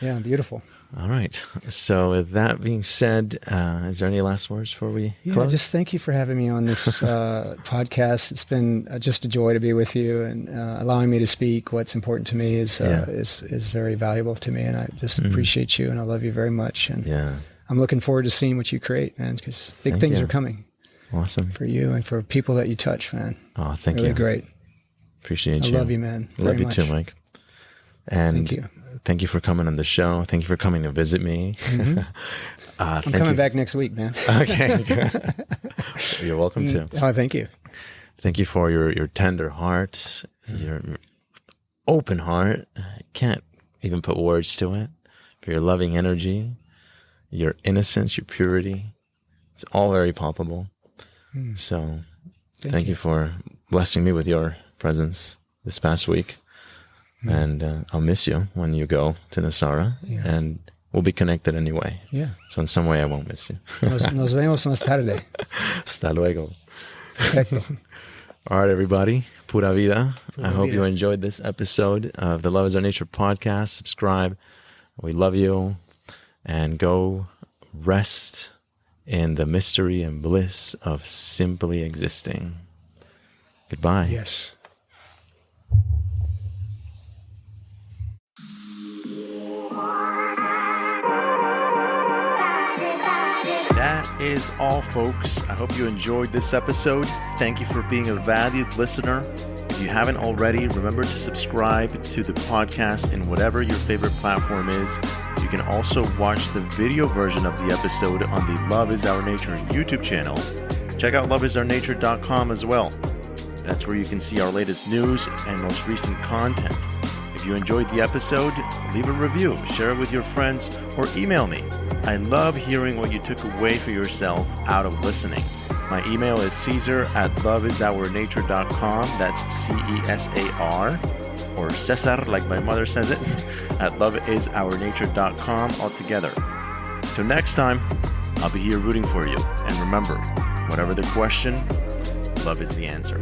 Speaker 2: Yeah, beautiful.
Speaker 1: All right. So with that being said, is there any last words before we close?
Speaker 2: Just thank you for having me on this podcast. It's been just a joy to be with you, and allowing me to speak what's important to me is very valuable to me. And I just appreciate you, and I love you very much. And I'm looking forward to seeing what you create, man, because big things are coming.
Speaker 1: Awesome.
Speaker 2: For you and for people that you touch, man.
Speaker 1: Oh, thank you.
Speaker 2: Really great.
Speaker 1: Appreciate you.
Speaker 2: I love you, man.
Speaker 1: Love you too, Mike. And
Speaker 2: thank you.
Speaker 1: Thank you for coming on the show. Thank you for coming to visit me.
Speaker 2: I'm coming back next week, man.
Speaker 1: Okay. You're welcome to.
Speaker 2: Oh, thank you.
Speaker 1: Thank you for your tender heart, your open heart. I can't even put words to it. For your loving energy, your innocence, your purity. It's all very palpable. So thank you for blessing me with your presence this past week. And I'll miss you when you go to Nasara. And we'll be connected anyway.
Speaker 2: Yeah.
Speaker 1: So in some way I won't miss you.
Speaker 2: Nos vemos más tarde.
Speaker 1: Hasta luego.
Speaker 2: Perfecto.
Speaker 1: All right, everybody. Pura vida. I hope you enjoyed this episode of the Love is Our Nature podcast. Subscribe. We love you. And go rest in the mystery and bliss of simply existing. Goodbye.
Speaker 2: Yes.
Speaker 3: That is all, folks. I hope you enjoyed this episode. Thank you for being a valued listener.
Speaker 1: If you haven't already, remember to subscribe to the podcast in whatever your favorite platform is. You can also watch the video version of the episode on the Love is Our Nature YouTube channel. Check out loveisOurNature.com as well. That's where you can see our latest news and most recent content. If you enjoyed the episode, leave a review, share it with your friends, or email me. I love hearing what you took away for yourself out of listening. My email is Caesar@loveIsOurNature.com. That's CESAR, or Cesar, like my mother says it, at loveIsOurNature.com altogether. Till next time, I'll be here rooting for you. And remember, whatever the question, love is the answer.